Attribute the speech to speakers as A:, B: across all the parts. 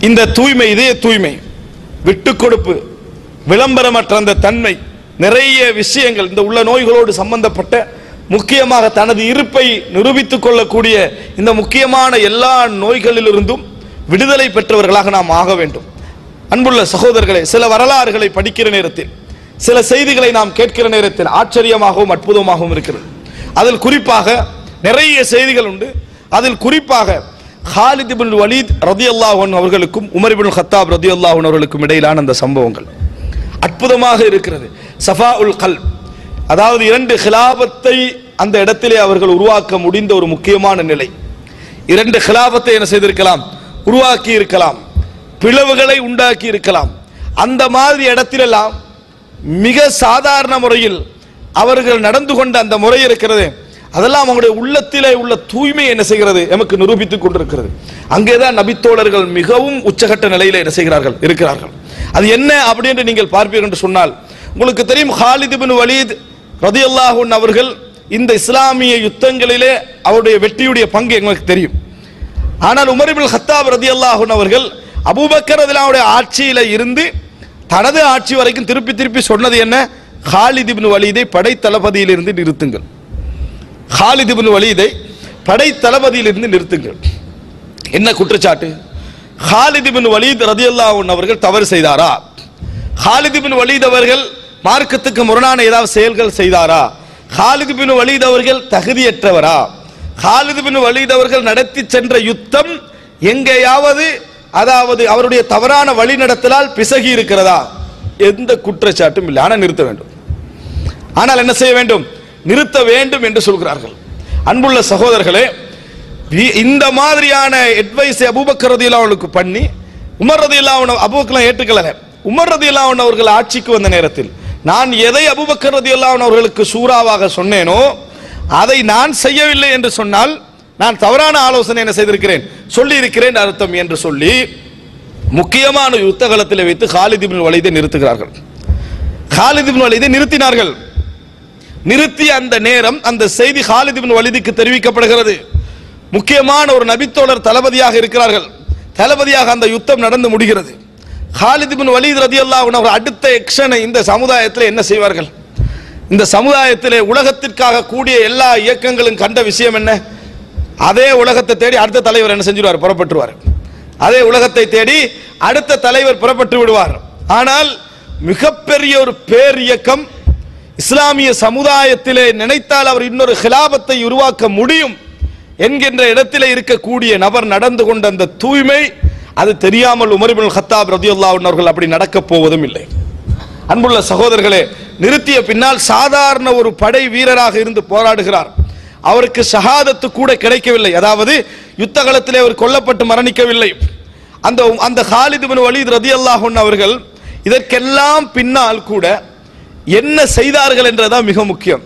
A: இந்த தூய்மை, இதய தூய்மை, விட்டு கொடுப்பு, விளம்பரமற்ற அந்த தன்மை, நிறைய விஷயங்கள் இந்த உள்ள நோய்களோடு சம்பந்தப்பட்ட முக்கியமாக தனது இருப்பை நிரூபித்துக் கொள்ளக்கூடிய இந்த முக்கியமான எல்லா நோய்களிலிருந்தும் விடுதலை பெற்றவர்களாக நாம் ஆக வேண்டும். அன்புள்ள சகோதரர்களே, சில வரலாறுகளை படிக்கிற நேரத்தில், சில செய்திகளை நாம் கேட்கிற நேரத்தில் ஆச்சரியமாகவும் அற்புதமாகவும் இருக்கிறது. அதில் குறிப்பாக நிறைய செய்திகள் உண்டு. அதில் குறிப்பாக ஹாலித் இப்னு வலீத் ரலியல்லாஹு அன்ஹு அவர்களுக்கும் உமர் இப்னு கத்தாப் ரலியல்லாஹு அன்ஹு அவர்களுக்கும் இடையிலான அந்த சம்பவங்கள் அற்புதமாக இருக்கிறது. சஃபாஉல் கல்ப், அதாவது இரண்டு ஹிலாபத்தை அந்த இடத்திலே அவர்கள் உருவாக்க முடிந்த ஒரு முக்கியமான நிலை. இரண்டு ஹிலாபத்தை என்ன செய்திருக்கலாம்? உருவாக்கி இருக்கலாம், பிளவுகளை உண்டாக்கி இருக்கலாம். அந்த மாதிரி இடத்திலெல்லாம் மிக சாதாரண முறையில் அவர்கள் நடந்து கொண்ட அந்த முறை இருக்கிறது, அதெல்லாம் அவங்களுடைய உள்ளத்திலே உள்ள தூய்மை என்ன செய்கிறது? எமக்கு நிரூபித்துக் கொண்டிருக்கிறது. அங்கேதான் நபித்தோழர்கள் மிகவும் உச்சகட்ட நிலையில என்ன செய்கிறார்கள்? இருக்கிறார்கள். அது என்ன அப்படி என்று நீங்கள் பார்ப்பீர்கள் என்று சொன்னால், உங்களுக்கு தெரியும், ஹாலித் இப்னு வலீத் ரலியல்லாஹு அன்ஹு அவர்கள் இந்த இஸ்லாமிய யுத்தங்களிலே அவருடைய வெற்றியுடைய பங்கு எங்களுக்கு தெரியும். ஆனால் உமர் இப்னு கத்தாப் ரலியல்லாஹு அன்ஹு அவர்கள் அபூபக்கர் ரலியல்லாஹு அன்ஹு ஆட்சியில இருந்து தனது ஆட்சி வரைக்கும் திருப்பி திருப்பி சொன்னது என்ன? ஹாலித் இப்னு வலீதை படை தளபதியிலிருந்து நிறுத்துங்கள், ஹாலித் இப்னு வலீதை படை தளபதியிலிருந்து நிறுத்துங்கள். என்ன குற்றச்சாட்டு? ஹாலித் இப்னு வலீத் ரலியல்லாஹு அன்ஹு அவர்கள் தவறு செய்தாரா? ஹாலித் இப்னு வலீத் அவர்கள் மார்க்கத்துக்கு முரணான ஏதாவது செயல்கள் செய்தாரா? ஹாலித் இப்னு வலீத் அவர்கள் தகுதியற்றவரா? ஹாலித் இப்னு வலீத் அவர்கள் நடத்தி சென்ற யுத்தம் எங்கேயாவது அதாவது அவருடைய தவறான வழிநடத்தலால் பிசகி இருக்கிறதா? எந்த குற்றச்சாட்டும் இல்லை. ஆனால் நிறுத்த வேண்டும். ஆனால் என்ன செய்ய வேண்டும்? நிறுத்த வேண்டும் என்று சொல்கிறார்கள். அன்புள்ள சகோதரர்களே, இந்த மாதிரியான அட்வைஸ் அபூபக்கர் ரலியல்லாஹு அன்ஹு பண்ணி உமர் ரலியல்லாஹு அன்ஹு அபூபக்கர் ஏற்றுக்கல. உமர் ரலியல்லாஹு அன்ஹு அவர்கள் ஆட்சிக்கு வந்த நேரத்தில் நான் எதை அபூபக்கர் ரலியல்லாஹு அன்ஹு அவர்களுக்கு சூராவாக சொன்னேனோ அதை நான் செய்யவில்லை என்று சொன்னால் நான் தவறான ஆலோசனை என்ன செய்திருக்கிறேன்? சொல்லி இருக்கிறேன் அர்த்தம் என்று சொல்லி முக்கியமான யுத்த களத்தில் வைத்து ஹாலித் இப்னு வலீதை நிறுத்துகிறார்கள். ஹாலித் இப்னு வலீதை நிறுத்தினார்கள். நிறுத்திய அந்த நேரம் அந்த செய்தி ஹாலித் இப்னு வலீதுக்கு தெரிவிக்கப்படுகிறது. முக்கியமான ஒரு நபித்தோழர் தளபதியாக இருக்கிறார்கள். தளபதியாக அந்த யுத்தம் நடந்து முடிகிறது. ஹாலித் இப்னு வலீத் ரலியல்லாஹு அன்ஹு அடுத்த எக்ஷனை இந்த சமுதாயத்தில் என்ன செய்வார்கள்? இந்த சமுதாயத்திலே உலகத்திற்காக கூடிய எல்லா இயக்கங்களும் கண்ட விஷயம் என்ன? அதே உலகத்தை தேடி அடுத்த தலைவர் என்ன செஞ்சிருவார்? புறப்பட்டுருவார். அதே உலகத்தை தேடி அடுத்த தலைவர் புறப்பட்டு விடுவார். ஆனால் மிகப்பெரிய ஒரு பேர் இயக்கம் இஸ்லாமிய சமுதாயத்திலே நினைத்தால் அவர் இன்னொரு ஹிலாபத்தை உருவாக்க முடியும் என்கின்ற இடத்திலே இருக்கக்கூடிய நபர் நடந்து கொண்ட அந்த தூய்மை, அது தெரியாமல் உமர் இப்னு கத்தாப் ரலியல்லாஹு அன்ஹு அவர்கள் அப்படி நடக்கப் போவதும் இல்லை. அன்புள்ள சகோதரர்களே, நிறுத்திய பின்னால் சாதாரண ஒரு படை வீரராக இருந்து போராடுகிறார். அவருக்கு ஷஹாதத்து கூட கிடைக்கவில்லை. அதாவது யுத்த களத்திலே அவர் கொல்லப்பட்டு மரணிக்கவில்லை. அந்த ஹாலித் இப்னு வலீத் ரலியல்லாஹு அன்ஹு அவர்கள் இதற்கெல்லாம் பின்னால் கூட என்ன செய்தார்கள் என்றதான் மிக முக்கியம்.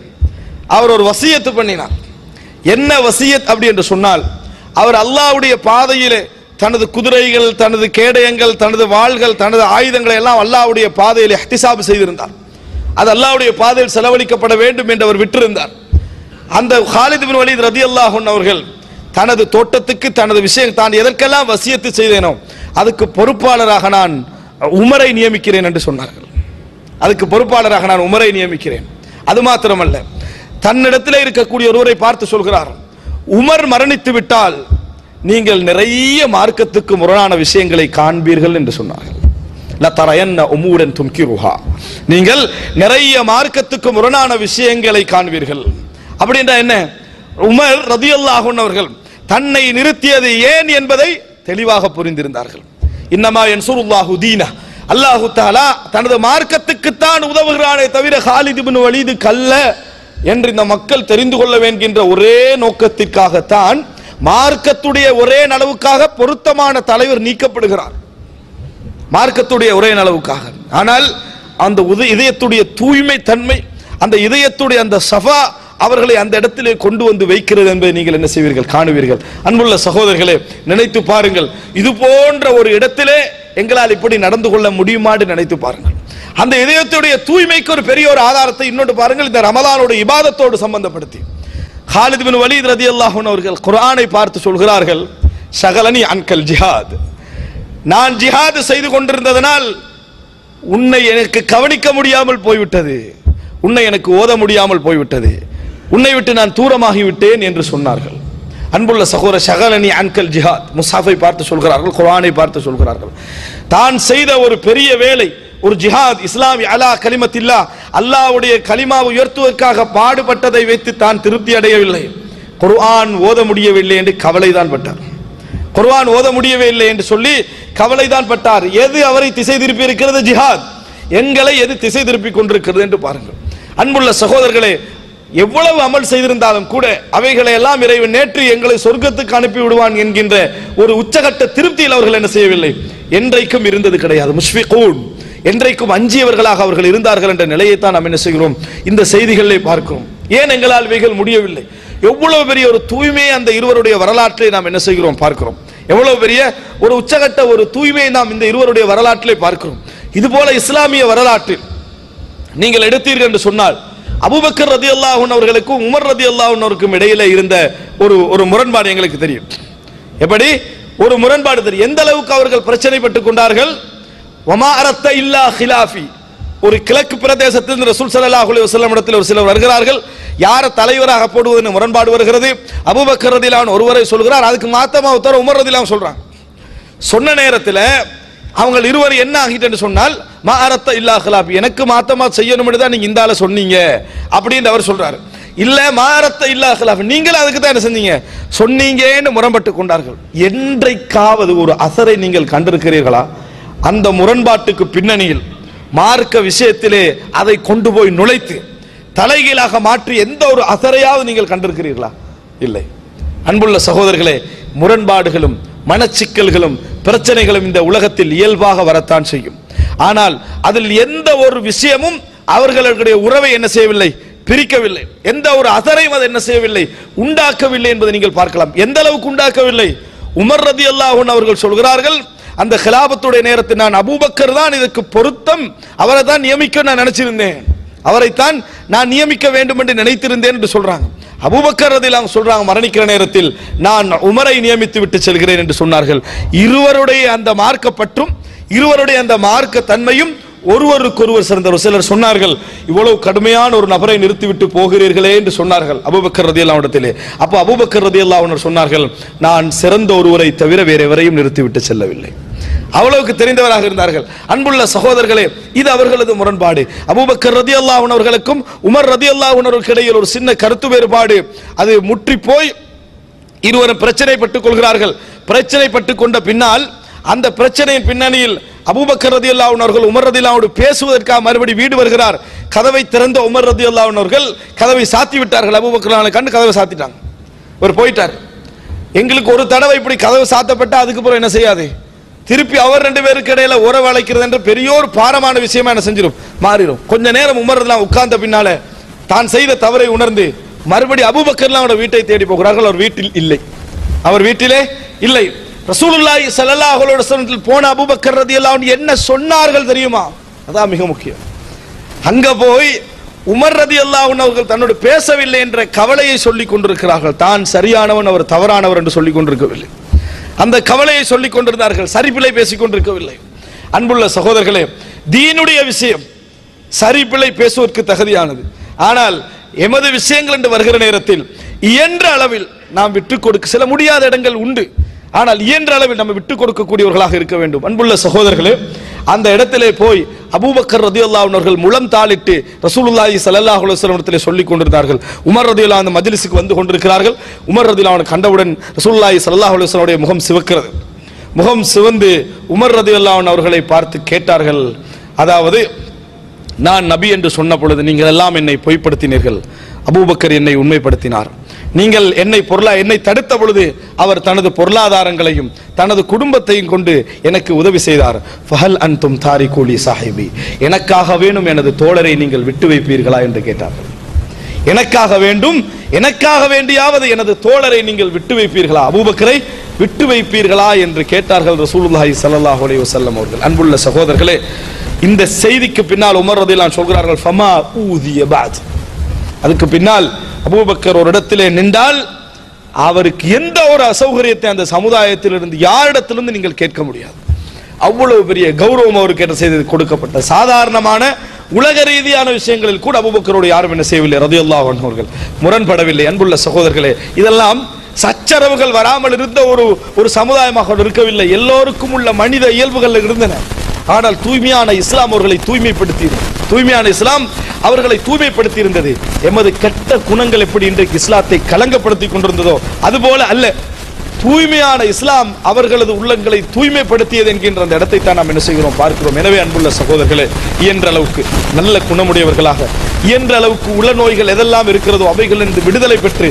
A: அவர் ஒரு வசியத்து பண்ணினார். என்ன வசியத் அப்படி என்று சொன்னால், அவர் அல்லாஹ்வுடைய பாதையிலே தனது குதிரைகள், தனது கேடயங்கள், தனது வாள்கள், தனது ஆயுதங்களை எல்லாம் அல்லாஹ்வுடைய பாதையில் இஹ்திசாப் செய்திருந்தார். அது அல்லாஹ்வுடைய பாதையில் செலவழிக்கப்பட வேண்டும் என்று அவர் விட்டிருந்தார். அந்த ஹாலித் இப்னு வலீத் ரலியல்லாஹு அன்ஹு அவர்கள் தனது தோட்டத்துக்கு தனது விஷயம் தான் எதற்கெல்லாம் வசியத்து செய்தேனோ அதுக்கு பொறுப்பாளராக நான் உமரை நியமிக்கிறேன் என்று சொன்னார்கள். அதுக்கு பொறுப்பாளராக நான் உமரை நியமிக்கிறேன். அது மாத்திரமல்ல, தன்னிடத்தில் இருக்கக்கூடிய ஒருவரை பார்த்து சொல்கிறார், உமர் மரணித்து விட்டால் நீங்கள் நிறைய மார்க்கத்துக்கு முரணான விஷயங்களை காண்பீர்கள் என்று சொன்னார்கள். நீங்கள் நிறைய மார்க்கத்துக்கு முரணான விஷயங்களை காண்பீர்கள். அப்படின்றா என்ன? உமர் ரலியல்லாஹு அன்ஹு அவர்கள் தன்னை நிறுத்தியது ஏன் என்பதை தெளிவாக புரிந்திருந்தார்கள். இன்னமா யன்சுருல்லாஹு தீனஹு, அல்லாஹு தஆலா தனது மார்க்கத்துக்குத்தான் உதவுகிறானே தவிர ஹாலித் இப்னு வலீதுக்கு அல்ல என்று இந்த மக்கள் தெரிந்து கொள்ள வேண்டிய ஒரே நோக்கத்திற்காகத்தான், மார்க்கத்துடைய ஒரே நலவுக்காக பொருத்தமான தலைவர் நீக்கப்படுகிறார். மார்க்கத்துடைய ஒரே நலவுக்காக. ஆனால் அந்த இதயத்துடைய தூய்மை தன்மை, அந்த இதயத்துடைய அந்த சஃபா அவர்களை அந்த இடத்திலே கொண்டு வந்து வைக்கிறது என்பதை நீங்கள் என்ன செய்வீர்கள்? காணுவீர்கள். அன்புள்ள சகோதரர்களே, நினைத்து பாருங்கள், இது போன்ற ஒரு இடத்திலே எங்களால் இப்படி நடந்து கொள்ள முடியுமாறு நினைத்து பாருங்கள். அந்த இதயத்துடைய தூய்மைக்கு ஒரு பெரிய ஒரு ஆதாரத்தை இன்னொன்று பாருங்கள். இந்த ரமலானுடைய இபாதத்தோடு சம்பந்தப்படுத்தி ஹாலித் இப்னு வலீத் ரலியல்லாஹு அன்ஹு அவர்கள் குர்ஆனை பார்த்து சொல்கிறார்கள், ஷகலனி அன்கல் ஜிஹாத், நான் ஜிஹாது செய்து கொண்டிருந்ததனால் உன்னை எனக்கு கவனிக்க முடியாமல் போய்விட்டது, உன்னை எனக்கு ஓத முடியாமல் போய்விட்டது, உன்னை விட்டு நான் தூரமாகி விட்டேன் என்று சொன்னார்கள். அன்புள்ள சகோதர ஷகலனி அன்கல் ஜிஹாத், முஸ்ஹாஃபை பார்த்து சொல்கிறார்கள், குர்ஆனை பார்த்து சொல்கிறார்கள். தான் செய்த ஒரு பெரிய வேலை, ஒரு ஜிஹாத், இஸ்லாமி அலா கலிமத்தில்லா, அல்லாஹ்வுடைய கலிமாவை உயர்த்துவதற்காக பாடுபட்டதை வைத்து தான் திருப்தி அடையவில்லை. குர்ஆன் ஓத முடியவில்லை என்று கவலை தான் பட்டார். குர்ஆன் ஓத முடியவில்லை என்று சொல்லி கவலை தான் பட்டார். எது அவரை திசை திருப்பி இருக்கிறது? ஜிஹாத். எங்களை எது திசை திருப்பி கொண்டிருக்கிறது என்று பாருங்கள். அன்புள்ள சகோதரர்களே, எவ்வளவு அமல் செய்திருந்தாலும் கூட அவைகளை எல்லாம் இறைவன் நேற்று எங்களை சொர்க்கத்துக்கு அனுப்பி விடுவான் என்கின்ற ஒரு உச்சகட்ட திருப்தியில் அவர்கள் என்ன செய்யவில்லை, என்றைக்கும் இருந்தது கிடையாது. முஷ்ஃபிகூன், என்றைக்கும் அஞ்சியவர்களாக அவர்கள் இருந்தார்கள் என்ற நிலையைத்தான் நாம் என்ன செய்கிறோம், இந்த செய்திகளை பார்க்கிறோம். ஏன் எங்களால் இவைகள் முடியவில்லை? எவ்வளவு பெரிய ஒரு தூய்மையை அந்த இருவருடைய வரலாற்றை நாம் என்ன செய்கிறோம், பார்க்கிறோம். எவ்வளவு பெரிய ஒரு உச்சகட்ட ஒரு தூய்மையை நாம் இந்த இருவருடைய வரலாற்றிலே பார்க்கிறோம். இதுபோல இஸ்லாமிய வரலாற்றில் நீங்கள் எடுத்தீர்கள் என்று சொன்னால், அபூபக்கர் ரலியல்லாஹு அன்ஹு அவர்களுக்கும் உமர் ரலியல்லாஹு அன்ஹு அவர்களுக்கும் இடையிலே இருந்த ஒரு முரண்பாடு எங்களுக்கு தெரியும். எப்படி ஒரு முரண்பாடு தெரியும்? எந்த அளவுக்கு அவர்கள் பிரச்சனைப்பட்டுக் கொண்டார்கள். வமா அரத்த இல்லா ஹிலாஃபி, ஒரு கிழக்கு பிரதேசத்தில் ரசூல் ஸல்லல்லாஹு அலைஹி வஸல்லம் இடத்தில் ஒரு சிலர் வருகிறார்கள். யார தலைவராக போடுவதுன்னு முரண்பாடு வருகிறது. அபூபக்கர் ரலியல்லாஹு அன்ஹு ஒருவரை சொல்கிறார், அதுக்கு மாத்தமா ஒருத்தர் உமர் ரலியல்லாஹு அன்ஹு சொல்றாங்க. சொன்ன நேரத்தில் அவங்க இருவர் என்ன ஆகிட்டு சொன்னால், மா அரத்த இல்லா ஹிலாஃபி, எனக்கு மாத்தமா செய்யணும்னு தான் நீங்க இந்தால சொன்னீங்க அப்படின்னு அவர் சொல்றாரு. இல்ல மா அரத்த இல்லா ஹிலாஃபி, நீங்களும் அதுக்கு தான் என்ன செஞ்சீங்க சொன்னீங்கன்னு முரண்பட்டு கொண்டார்கள். என்றைக்காவது ஒரு அசரை நீங்கள் கண்டிருக்கிறீர்களா? அந்த முரண்பாட்டுக்கு பின்னணியில் மார்க்க விஷயத்திலே அதை கொண்டு போய் நுழைத்து தலைகீழாக மாற்றி எந்த ஒரு அசரையாவது நீங்கள் கண்டிருக்கிறீர்களா? இல்லை. அன்புள்ள சகோதரர்களே, முரண்பாடுகளும் மனச்சிக்கல்களும் பிரச்சனைகளும் இந்த உலகத்தில் இயல்பாக வரத்தான் செய்யும். ஆனால் அதில் எந்த ஒரு விஷயமும் அவர்களுடைய உறவை என்ன செய்யவில்லை, பிரிக்கவில்லை. எந்த ஒரு அசரையும் அதை என்ன செய்யவில்லை, உண்டாக்கவில்லை என்பதை நீங்கள் பார்க்கலாம். எந்த அளவுக்கு உண்டாக்கவில்லை? உமர் ரலியல்லாஹு அன்ஹு அவர்கள் சொல்கிறார்கள், அந்த கிலாபத்துடைய நேரத்தில் நான் அபூபக்கர் தான் இதுக்கு பொருத்தம், அவரை தான் நியமிக்க நான் நினைச்சிருந்தேன், அவரைத்தான் நான் நியமிக்க வேண்டும் என்று நினைத்திருந்தேன் என்று சொல்றாங்க. அபூபக்கர் ரலியல்லாஹு சொல்றாங்க, மரணிக்கிற நேரத்தில் நான் உமரை நியமித்து விட்டு செல்கிறேன் என்று சொன்னார்கள். இருவருடைய அந்த மார்க்க பற்றும் இருவருடைய அந்த மார்க்க தன்மையும் ஒருவருக்கொருவர் சிறந்தவர். சிலர் சொன்னார்கள், இவ்வளவு கடுமையான ஒரு நபரை நிறுத்திவிட்டு போகிறீர்களே என்று சொன்னார்கள் அபூபக்கர் ரலியல்லாஹு இடத்திலே. அப்போ அபூபக்கர் ரலியல்லாஹு அன்ஹு சொன்னார்கள், நான் சிறந்த ஒருவரை தவிர வேற எவரையும் நிறுத்திவிட்டு செல்லவில்லை. அவ்வளவுக்கு தெரிந்தவராக இருந்தார்கள். அன்புள்ள சகோதரர்களே, இது அவர்களது முரண்பாடு. அபூபக்கர் ரலியல்லாஹு அன்ஹு அவர்களுக்கும் உமர் ரலியல்லாஹு அன்ஹு அவர்களுக்கு இடையில் ஒரு சின்ன கருத்து வேறுபாடு அது முற்றி போய் இருவரும் பிரச்சனைப்பட்டுக் கொள்கிறார்கள். பிரச்சனைப்பட்டுக் கொண்ட பின்னால் அந்த பிரச்சனையின் பின்னணியில் அபூபக்கர் ரலியல்லாஹு அன்ஹு அவர்கள் உமர் ரலியல்லாஹு அன்ஹு பேசுவதற்காக மறுபடி வீடு வருகிறார். கதவை திறந்த உமர் ரலியல்லாஹு அன்ஹு அவர்கள் கதவை சாத்தி விட்டார்கள். அபூபக்கர் ரலியல்லாஹு அன்ஹு கண்டு கதவை சாத்திட்டாங்க. அவர் போயிட்டார். எங்களுக்கு ஒரு தடவை இப்படி கதவு சாத்தப்பட்டா அதுக்கு பிறகு என்ன செய்யாது, திருப்பி அவர் ரெண்டு பேருக்கு இடையில உறவு அழைக்கிறது என்ற பெரியோர் பாரமான விஷயமா என்ன செஞ்சிடும், மாறிடும். கொஞ்ச நேரம் உமர் ரலியல்லாஹு அன்ஹு உட்கார்ந்த பின்னால தான் செய்த தவறை உணர்ந்து மறுபடி அபூபக்கர் ரலியல்லாஹு அன்ஹு வீட்டை தேடி போகிறார்கள். அவர் வீட்டில் இல்லை, அவர் வீட்டிலே இல்லை. ரசூலுல்லாஹி ஸல்லல்லாஹு அலைஹி வஸல்லம் போன அபூபக்கர் ரலியல்லாஹு அன்ஹு என்ன சொன்னார்கள் தெரியுமா? அதான் மிக முக்கியம். அங்க போய் உமர் ரலியல்லாஹு அன்ஹு அவர்கள் தன்னோடு பேசவில்லை என்ற கவலையை சொல்லிக் கொண்டிருக்கிறார்கள். தான் சரியானவன், அவர் தவறானவர் என்று சொல்லிக் கொண்டிருக்கவில்லை. அந்த கவலையை சொல்லிக் கொண்டிருந்தார்கள், சரிபிழை பேசிக் கொண்டிருக்கவில்லை. அன்புள்ள சகோதரர்களே, தீனுடைய விஷயம் சரிபிழை பேசுவதற்கு தகுதியானது. ஆனால் எமது விஷயங்கள் என்று வருகிற நேரத்தில் இயன்ற அளவில் நாம் விட்டுக் கொடுக்க, சில முடியாத இடங்கள் உண்டு, ஆனால் இயன்ற அளவில் நம்ம விட்டுக் கொடுக்கக்கூடியவர்களாக இருக்க வேண்டும். அன்புள்ள சகோதரர்களே, அந்த இடத்திலே போய் அபூபக்கர் ரலியல்லாஹு அன்ஹு அவர்கள் முலம் தாளிட்டு ரசூலுல்லாஹி ஸல்லல்லாஹு அலைஹி வஸல்லம் இடத்திலே சொல்லிக் கொண்டிருந்தார்கள். உமர் ரலியல்லாஹு அந்த மஜ்லிஸுக்கு வந்து கொண்டிருக்கிறார்கள். உமர் ரலியல்லாஹு அன்ஹு கண்டவுடன் ரசூலுல்லாஹி ஸல்லல்லாஹு அலைஹி வஸல்லம் உடைய முகம் சிவக்கிறது. முகம் சிவந்து உமர் ரலியல்லாஹு அன்ஹு அவர்களை பார்த்து கேட்டார்கள், அதாவது நான் நபி என்று சொன்ன பொழுது நீங்கள் எல்லாம் என்னை பொய்ப்படுத்தினீர்கள், அபூபக்கர் என்னை உண்மைப்படுத்தினார். நீங்கள் என்னை தடுத்த பொழுது அவர் தனது பொருளாதாரங்களையும் தனது குடும்பத்தையும் கொண்டு எனக்கு உதவி செய்தார். ஃபஹல் அன்தும் தாரிகூலி சாஹிபி, எனக்காக வேணும் எனது தோழரை நீங்கள் விட்டு வைப்பீர்களா என்று கேட்டார்கள். எனக்காக வேண்டும், எனக்காக வேண்டியாவது எனது தோழரை நீங்கள் விட்டு வைப்பீர்களா, அபூபக்கரை விட்டு வைப்பீர்களா என்று கேட்டார்கள் ரசூலுல்லாஹி ஸல்லல்லாஹு அலைஹி வஸல்லம் அவர்கள். அன்புள்ள சகோதரர்களே, இந்த செய்திக்கு பின்னால் உமர் ரலியல்லாஹு அன்ஹு சொல்கிறார்கள், ஃபமா ஊதிய பஅத், அதுக்கு பின்னால் அபூபக்கர் ஒரு இடத்திலே நின்றால் அவருக்கு எந்த ஒரு அசௌகரியத்தை அந்த சமுதாயத்திலிருந்து யாரிடத்திலிருந்து நீங்கள் கேட்க முடியாது. அவ்வளவு பெரிய கௌரவம் அவருக்கு என்ன செய்து கொடுக்கப்பட்ட சாதாரணமான உலக ரீதியான விஷயங்களில் கூட அபூபக்கரோடு யாரும் என்ன செய்யவில்லை ரலியல்லாஹு அன்ஹு அவர்கள் முரண்படவில்லை. அன்புள்ள சகோதரர்களே, இதெல்லாம் சச்சரவுகள் வராமல் இருந்த ஒரு சமுதாயமாக இருக்கவில்லை. எல்லோருக்கும் உள்ள மனித இயல்புகள் இருந்தன. ஆனால் தூய்மையான இஸ்லாம் அவர்களை தூய்மையான இஸ்லாம் அவர்களை தூய்மைப்படுத்தி இருந்தது. எமது கெட்ட குணங்கள் எப்படி இன்றைக்கு இஸ்லாத்தை கலங்கப்படுத்தி கொண்டிருந்ததோ அதுபோல அல்ல, தூய்மையான இஸ்லாம் அவர்களது உள்ளங்களை தூய்மைப்படுத்தியது என்கின்ற அந்த இடத்தை தான் நாம் என்ன செய்கிறோம் பார்க்கிறோம். எனவே அன்புள்ள சகோதரர்களே, இயன்ற அளவுக்கு நல்ல குணமுடையவர்களாக, இயன்ற அளவுக்கு உள்ள நோய்கள் எதெல்லாம் இருக்கிறதோ அவைகளிலிருந்து விடுதலை பெற்று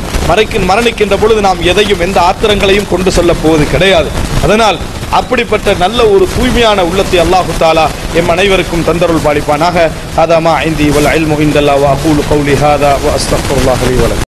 A: மரணிக்கின்ற பொழுது நாம் எதையும் எந்த ஆத்திரங்களையும் கொண்டு செல்ல போவது கிடையாது. அதனால் அப்படிப்பட்ட நல்ல ஒரு தூய்மையான உள்ளத்தை அல்லாஹு தஆலா எம் அனைவருக்கும் தந்தருள் பாலிப்பானாக. ஹதா மா இந்தி வல் இல்மு இன்தல்லாஹ் வ அகூலு கௌலி ஹாதா வ அஸ்தக்ஃபிருல்லாஹ் லி வ லக்கும்.